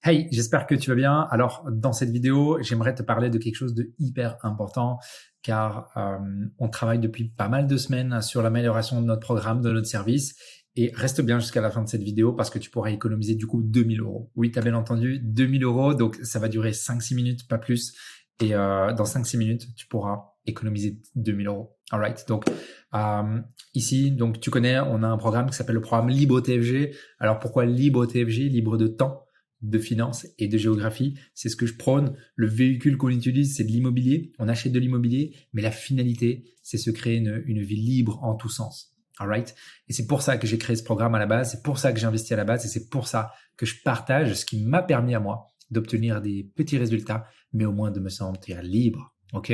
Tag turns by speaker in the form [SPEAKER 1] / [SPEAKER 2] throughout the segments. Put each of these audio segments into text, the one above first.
[SPEAKER 1] Hey, j'espère que tu vas bien. Alors, dans cette vidéo, j'aimerais te parler de quelque chose de hyper important car on travaille depuis pas mal de semaines sur l'amélioration de notre programme, de notre service. Et reste bien jusqu'à la fin de cette vidéo parce que tu pourras économiser du coup 2000 euros. Oui, tu as bien entendu, 2000 euros. Donc, ça va durer 5-6 minutes, pas plus. Et dans 5-6 minutes, tu pourras économiser 2000 euros. Alright. Donc, ici, donc tu connais, on a un programme qui s'appelle le programme Libre TFG. Alors, pourquoi Libre TFG? Libre de temps, de finance et de géographie. C'est ce que je prône. Le véhicule qu'on utilise, c'est de l'immobilier. On achète de l'immobilier, mais la finalité, c'est se créer une vie libre en tous sens. Alright. Et c'est pour ça que j'ai créé ce programme à la base. C'est pour ça que j'ai investi à la base et c'est pour ça que je partage ce qui m'a permis à moi d'obtenir des petits résultats, mais au moins de me sentir libre. OK?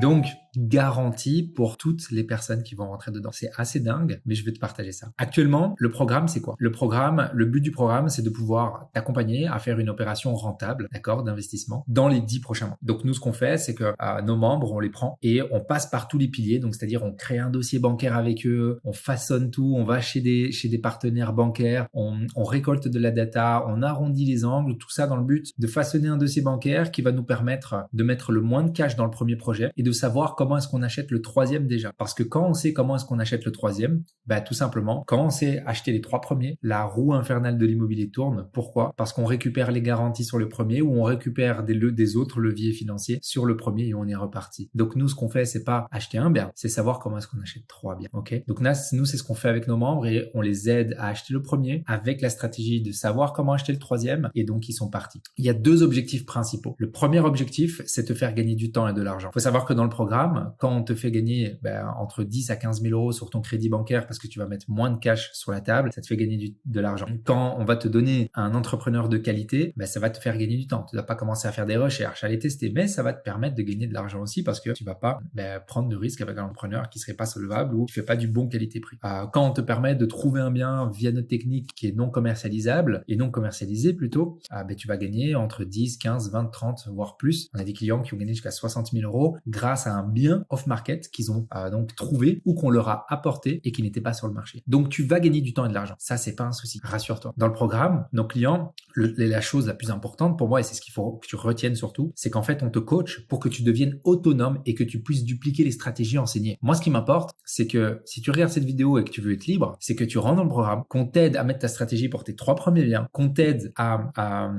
[SPEAKER 1] Donc, garantie pour toutes les personnes qui vont rentrer dedans. C'est assez dingue, mais je vais te partager ça. Actuellement, le programme, c'est quoi? Le but du programme, c'est de pouvoir t'accompagner à faire une opération rentable, d'accord, d'investissement dans les 10 prochains mois. Donc, nous, ce qu'on fait, c'est que nos membres, on les prend et on passe par tous les piliers. Donc, c'est-à-dire, on crée un dossier bancaire avec eux, on façonne tout, on va chez des partenaires bancaires, on récolte de la data, on arrondit les angles, tout ça dans le but de façonner un dossier bancaire qui va nous permettre de mettre le moins de cash dans le premier projet et de savoir comment est-ce qu'on achète le troisième déjà. Parce que quand on sait comment est-ce qu'on achète le troisième, bah tout simplement, quand on sait acheter les 3 premiers, la roue infernale de l'immobilier tourne. Pourquoi? Parce qu'on récupère les garanties sur le premier ou on récupère des autres leviers financiers sur le premier et on est reparti. Donc nous, ce qu'on fait, c'est pas acheter un bien, c'est savoir comment est-ce qu'on achète 3 biens. Ok? Donc là, nous, c'est ce qu'on fait avec nos membres et on les aide à acheter le premier avec la stratégie de savoir comment acheter le troisième et donc ils sont partis. Il y a 2 objectifs principaux. Le premier objectif, c'est te faire gagner du temps et de l'argent. Il faut savoir que dans le programme, quand on te fait gagner entre 10 à 15 000 euros sur ton crédit bancaire parce que tu vas mettre moins de cash sur la table, ça te fait gagner de l'argent. Quand on va te donner un entrepreneur de qualité, ça va te faire gagner du temps. Tu ne dois pas commencer à faire des recherches, à les tester, mais ça va te permettre de gagner de l'argent aussi parce que tu vas pas prendre de risques avec un entrepreneur qui serait pas solvable ou qui fait pas du bon qualité-prix. Quand on te permet de trouver un bien via notre technique qui est non commercialisable et non commercialisé plutôt, tu vas gagner entre 10, 15, 20, 30, voire plus. On a des clients qui ont gagné jusqu'à 60 000 euros grâce à un bien off-market qu'ils ont donc trouvé ou qu'on leur a apporté et qui n'était pas sur le marché. Donc tu vas gagner du temps et de l'argent. Ça, c'est pas un souci. Rassure-toi. Dans le programme, nos clients, la chose la plus importante pour moi, et c'est ce qu'il faut que tu retiennes surtout, c'est qu'en fait, on te coach pour que tu deviennes autonome et que tu puisses dupliquer les stratégies enseignées. Moi, ce qui m'importe, c'est que si tu regardes cette vidéo et que tu veux être libre, c'est que tu rentres dans le programme, qu'on t'aide à mettre ta stratégie pour tes 3 premiers biens, qu'on t'aide à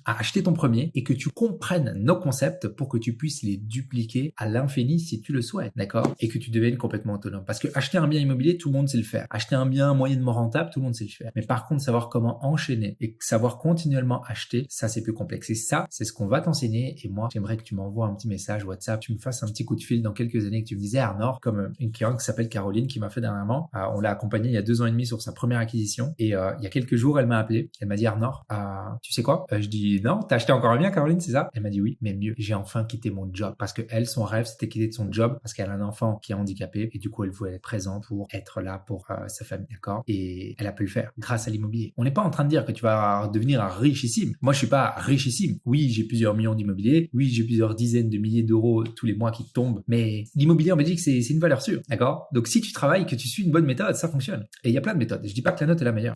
[SPEAKER 1] acheter ton premier et que tu comprennes nos concepts pour que tu puisses les dupliquer à l'infini si tu le souhaites, d'accord? Et que tu deviennes complètement autonome. Parce que acheter un bien immobilier, tout le monde sait le faire. Acheter un bien moyennement rentable, tout le monde sait le faire. Mais par contre, savoir comment enchaîner et savoir continuellement acheter, ça c'est plus complexe. Et ça, c'est ce qu'on va t'enseigner. Et moi, j'aimerais que tu m'envoies un petit message WhatsApp, tu me fasses un petit coup de fil dans quelques années, que tu me disais Arnor, comme une cliente qui s'appelle Caroline qui m'a fait dernièrement. On l'a accompagnée il y a 2 ans et demi sur sa première acquisition. Et il y a quelques jours, elle m'a appelé. Elle m'a dit Arnor, tu sais quoi? Je dis non, t'as acheté encore un bien, Caroline, c'est ça? Elle m'a dit oui, mais mieux. J'ai enfin quitté mon job parce que elle, son rêve, c'était quitter de son job parce qu'elle a un enfant qui est handicapé et du coup elle voulait être présente pour être là pour sa famille, d'accord? Et elle a pu le faire grâce à l'immobilier. On n'est pas en train de dire que tu vas devenir un richissime. Moi je suis pas richissime. Oui, j'ai plusieurs millions d'immobilier. Oui, j'ai plusieurs dizaines de milliers d'euros tous les mois qui tombent. Mais l'immobilier en Belgique c'est une valeur sûre, d'accord? Donc si tu travailles, que tu suis une bonne méthode, ça fonctionne. Et il y a plein de méthodes. Je dis pas que la note est la meilleure.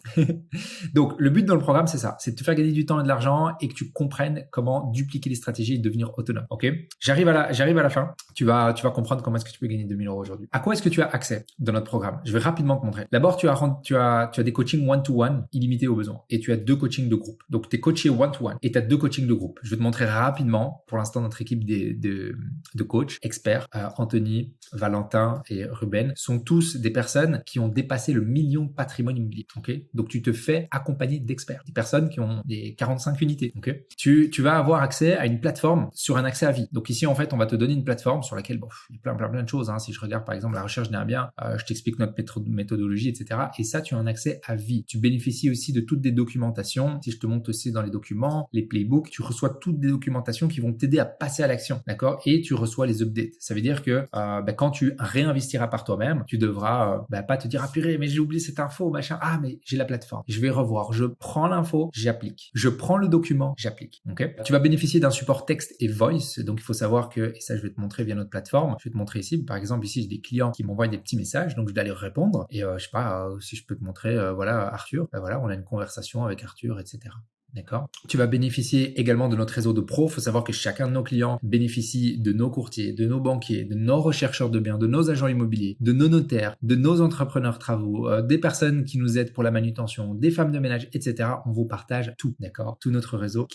[SPEAKER 1] Donc le but dans le programme c'est ça, c'est de te faire gagner du temps et de l'argent et que tu comprennes comment dupliquer les stratégies et devenir autonome. Ok? J'arrive à la fin. Tu vas comprendre comment est-ce que tu peux gagner 2000 euros aujourd'hui. À quoi est-ce que tu as accès dans notre programme? Je vais rapidement te montrer. D'abord, tu as des coachings one-to-one illimités au besoin et tu as 2 coachings de groupe. Donc, tu es coaché one-to-one et tu as 2 coachings de groupe. Je vais te montrer rapidement, pour l'instant, notre équipe de coachs experts, Anthony, Valentin et Ruben, sont tous des personnes qui ont dépassé le 1 million de patrimoine immobilier. Okay? Donc, tu te fais accompagner d'experts, des personnes qui ont des 45 unités. Okay? Tu vas avoir accès à une plateforme sur un accès à vie. Donc ici, en fait, on va te donner une plateforme sur laquelle il y a plein de choses. Si je regarde par exemple la recherche d'un bien, je t'explique notre méthodologie, etc. Et ça, tu as un accès à vie. Tu bénéficies aussi de toutes des documentations. Si je te montre aussi dans les documents, les playbooks, tu reçois toutes des documentations qui vont t'aider à passer à l'action, d'accord? Et tu reçois les updates. Ça veut dire que quand tu réinvestiras par toi-même, tu devras pas te dire ah purée, mais j'ai oublié cette info, machin. Ah mais j'ai la plateforme. Je vais revoir. Je prends l'info, j'applique. Je prends le document, j'applique. Ok? Tu vas bénéficier d'un support texte et voice. Donc il faut savoir que, et ça je vais te montrer via notre plateforme, je vais te montrer ici, par exemple ici j'ai des clients qui m'envoient des petits messages, donc je dois les répondre et je sais pas si je peux te montrer, voilà Arthur, voilà on a une conversation avec Arthur, etc. D'accord. Tu vas bénéficier également de notre réseau de pros. Il faut savoir que chacun de nos clients bénéficie de nos courtiers, de nos banquiers, de nos rechercheurs de biens, de nos agents immobiliers, de nos notaires, de nos entrepreneurs travaux, des personnes qui nous aident pour la manutention, des femmes de ménage, etc. On vous partage tout, d'accord? Tout notre réseau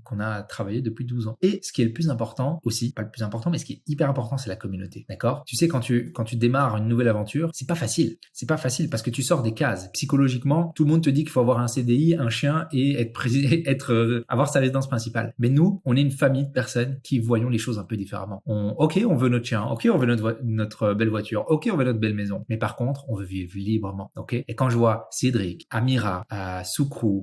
[SPEAKER 1] qu'on a travaillé depuis 12 ans. Et ce qui est le plus important aussi, pas le plus important, mais ce qui est hyper important, c'est la communauté, d'accord? Tu sais, quand tu démarres une nouvelle aventure, c'est pas facile. C'est pas facile parce que tu sors des cases. Psychologiquement, tout le monde te dit qu'il faut avoir un CDI, un chien et avoir sa résidence principale. Mais nous, on est une famille de personnes qui voyons les choses un peu différemment. Ok, on veut notre chien. Ok, on veut notre belle voiture. Ok, on veut notre belle maison. Mais par contre, on veut vivre librement. Ok. Et quand je vois Cédric, Amira, Soukrou,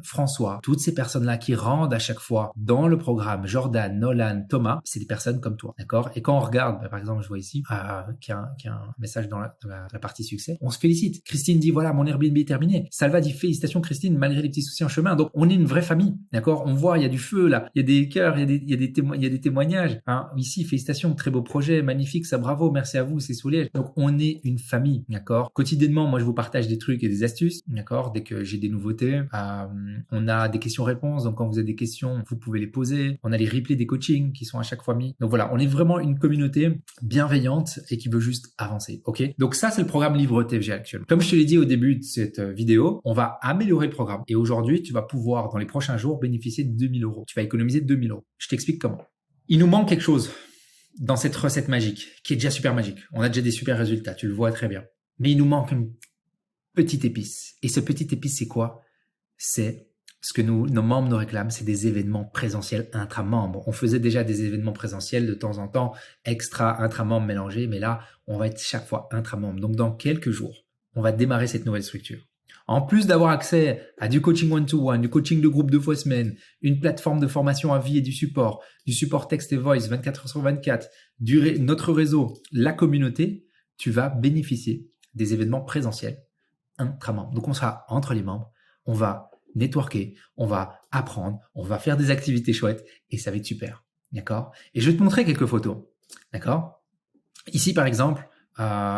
[SPEAKER 1] François, toutes ces personnes-là qui rendent à chaque fois dans le programme, Jordan, Nolan, Thomas, c'est des personnes comme toi. D'accord. Et quand on regarde, par exemple, je vois ici qu'il y a un message dans la partie succès, on se félicite. Christine dit voilà, mon Airbnb est terminé. Salva dit félicitations Christine, malgré les petits soucis en chemin. Donc on est une vraie famille, d'accord? On voit, il y a du feu là, il y a des cœurs, il y a des témoignages. Hein. Ici, félicitations, très beau projet, magnifique, ça bravo, merci à vous, c'est Soulège. Donc on est une famille, d'accord? Quotidiennement, moi je vous partage des trucs et des astuces, d'accord? Dès que j'ai des nouveautés, on a des questions-réponses, donc quand vous avez des questions, vous pouvez les poser. On a les replays des coachings qui sont à chaque fois mis. Donc voilà, on est vraiment une communauté bienveillante et qui veut juste avancer, ok? Donc ça, c'est le programme Livre TFG actuellement. Comme je te l'ai dit au début de cette vidéo, on va améliorer le programme. Et aujourd'hui, tu vas pouvoir, dans les prochains jours, bénéficier de 2 000 €. Tu vas économiser 2 000 €. Je t'explique comment. Il nous manque quelque chose dans cette recette magique, qui est déjà super magique. On a déjà des super résultats, tu le vois très bien. Mais il nous manque une petite épice. Et ce petit épice, c'est quoi? C'est ce que nos membres nous réclament, c'est des événements présentiels intra-membres. On faisait déjà des événements présentiels de temps en temps, extra, intra-membres mélangés, mais là, on va être chaque fois intra-membres. Donc, dans quelques jours, on va démarrer cette nouvelle structure. En plus d'avoir accès à du coaching one-to-one, du coaching de groupe 2 fois semaine, une plateforme de formation à vie et du support texte et voice 24 heures sur 24, notre réseau, la communauté, tu vas bénéficier des événements présentiels intra-membres. Donc, on sera entre les membres, on va networker, on va apprendre, on va faire des activités chouettes et ça va être super. D'accord? Et je vais te montrer quelques photos. D'accord? Ici, par exemple,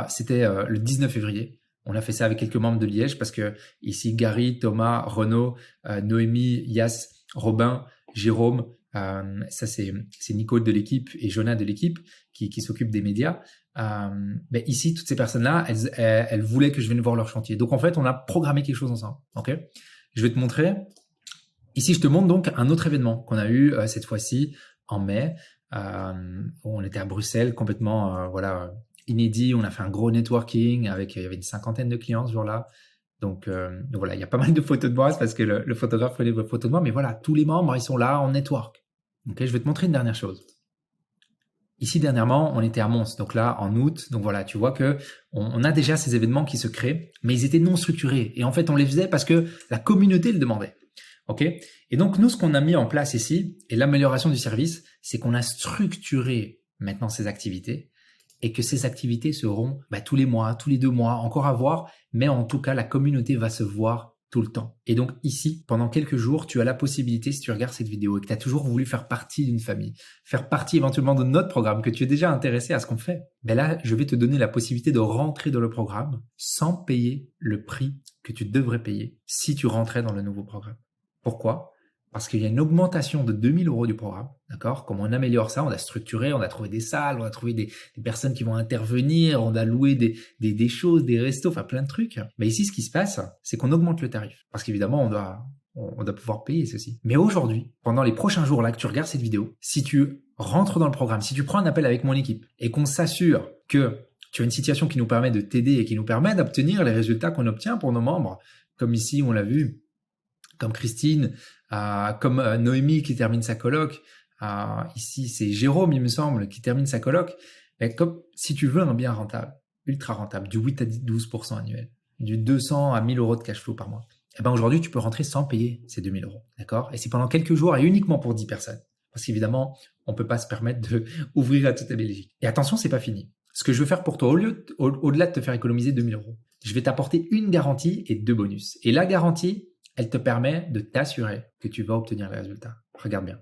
[SPEAKER 1] c'était le 19 février. On a fait ça avec quelques membres de Liège parce que ici, Gary, Thomas, Renaud, Noémie, Yas, Robin, Jérôme, ça c'est Nicole de l'équipe et Jonah de l'équipe qui s'occupe des médias. Ben ici, toutes ces personnes-là, elles voulaient que je vienne voir leur chantier. Donc en fait, on a programmé quelque chose ensemble. Ok? Je vais te montrer. Ici, je te montre donc un autre événement qu'on a eu cette fois-ci en mai. On était à Bruxelles, complètement inédit. On a fait un gros networking il y avait une 50aine de clients ce jour-là. Donc voilà, il y a pas mal de photos de moi, c'est parce que le photographe prenait des photos de moi. Mais voilà, tous les membres, ils sont là en network. Ok, je vais te montrer une dernière chose. Ici, dernièrement, on était à Mons, donc là, en août. Donc voilà, tu vois que on a déjà ces événements qui se créent, mais ils étaient non structurés. Et en fait, on les faisait parce que la communauté le demandait. Ok? Et donc, nous, ce qu'on a mis en place ici, et l'amélioration du service, c'est qu'on a structuré maintenant ces activités et que ces activités seront tous les mois, tous les 2 mois, encore à voir, mais en tout cas, la communauté va se voir tout le temps. Et donc ici, pendant quelques jours, tu as la possibilité, si tu regardes cette vidéo et que tu as toujours voulu faire partie d'une famille, faire partie éventuellement de notre programme, que tu es déjà intéressé à ce qu'on fait, ben là, je vais te donner la possibilité de rentrer dans le programme sans payer le prix que tu devrais payer si tu rentrais dans le nouveau programme. Pourquoi ? Parce qu'il y a une augmentation de 2 000 € du programme, d'accord ? Comme on améliore ça, on a structuré, on a trouvé des salles, on a trouvé des personnes qui vont intervenir, on a loué des choses, des restos, enfin plein de trucs. Mais ici, ce qui se passe, c'est qu'on augmente le tarif. Parce qu'évidemment, on doit pouvoir payer ceci. Mais aujourd'hui, pendant les prochains jours là que tu regardes cette vidéo, si tu rentres dans le programme, si tu prends un appel avec mon équipe et qu'on s'assure que tu as une situation qui nous permet de t'aider et qui nous permet d'obtenir les résultats qu'on obtient pour nos membres, comme ici, on l'a vu, comme Christine, comme Noémie qui termine sa coloc, ici c'est Jérôme il me semble qui termine sa coloc, mais comme si tu veux un bien rentable, ultra rentable, du 8 à 12% annuel, du 200 à 1 000 € de cash flow par mois, et ben aujourd'hui tu peux rentrer sans payer ces 2 000 €, d'accord ? Et c'est pendant quelques jours et uniquement pour 10 personnes, parce qu'évidemment on peut pas se permettre de ouvrir à toute la Belgique. Et attention, c'est pas fini. Ce que je veux faire pour toi, au-delà de te faire économiser 2 000 €, je vais t'apporter une garantie et 2 bonus. Et la garantie, elle te permet de t'assurer que tu vas obtenir les résultats. Regarde bien.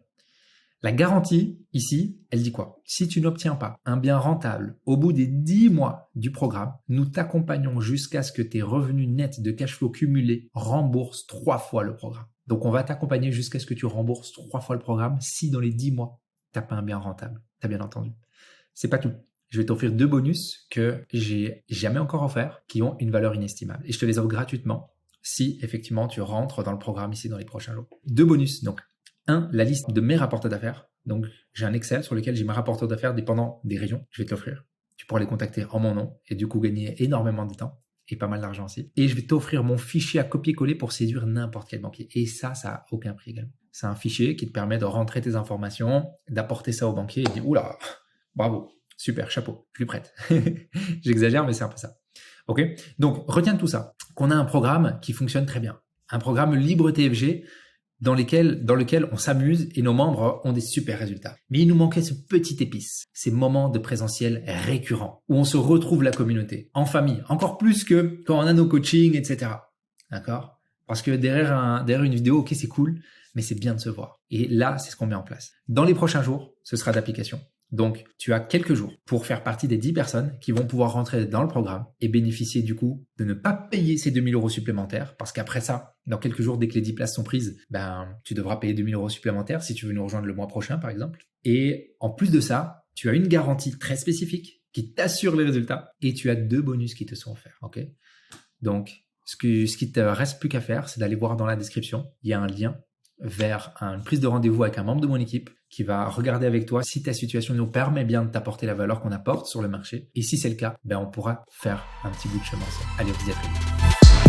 [SPEAKER 1] La garantie, ici, elle dit quoi ? Si tu n'obtiens pas un bien rentable au bout des 10 mois du programme, nous t'accompagnons jusqu'à ce que tes revenus nets de cash flow cumulés remboursent 3 fois le programme. Donc, on va t'accompagner jusqu'à ce que tu rembourses 3 fois le programme si dans les 10 mois, tu n'as pas un bien rentable. Tu as bien entendu. C'est pas tout. Je vais t'offrir 2 bonus que j'ai jamais encore offerts, qui ont une valeur inestimable. Et je te les offre gratuitement si effectivement tu rentres dans le programme ici dans les prochains jours. 2 bonus. Donc, 1, la liste de mes rapporteurs d'affaires. Donc, j'ai un Excel sur lequel j'ai mes rapporteurs d'affaires dépendant des régions. Je vais te l'offrir. Tu pourras les contacter en mon nom et du coup gagner énormément de temps et pas mal d'argent aussi. Et je vais t'offrir mon fichier à copier-coller pour séduire n'importe quel banquier. Et ça a aucun prix également. C'est un fichier qui te permet de rentrer tes informations, d'apporter ça au banquier et de dire « Oula, bravo, super, chapeau, je lui prête. » J'exagère, mais c'est un peu ça. Ok. Donc, retiens tout ça, qu'on a un programme qui fonctionne très bien. Un programme libre TFG dans lequel on s'amuse et nos membres ont des super résultats. Mais il nous manquait ce petit épice, ces moments de présentiel récurrents, où on se retrouve la communauté, en famille, encore plus que quand on a nos coachings, etc. D'accord? Parce que derrière une vidéo, ok, c'est cool, mais c'est bien de se voir. Et là, c'est ce qu'on met en place. Dans les prochains jours, ce sera d'application. Donc, tu as quelques jours pour faire partie des 10 personnes qui vont pouvoir rentrer dans le programme et bénéficier du coup de ne pas payer ces 2 000 € supplémentaires parce qu'après ça, dans quelques jours, dès que les 10 places sont prises, tu devras payer 2 000 € supplémentaires si tu veux nous rejoindre le mois prochain, par exemple. Et en plus de ça, tu as une garantie très spécifique qui t'assure les résultats et tu as 2 bonus qui te sont offerts. Ok. Donc, ce qui te reste plus qu'à faire, c'est d'aller voir dans la description. Il y a un lien vers une prise de rendez-vous avec un membre de mon équipe qui va regarder avec toi si ta situation nous permet bien de t'apporter la valeur qu'on apporte sur le marché. Et si c'est le cas, on pourra faire un petit bout de chemin ensemble. Allez, on se dit à très vite.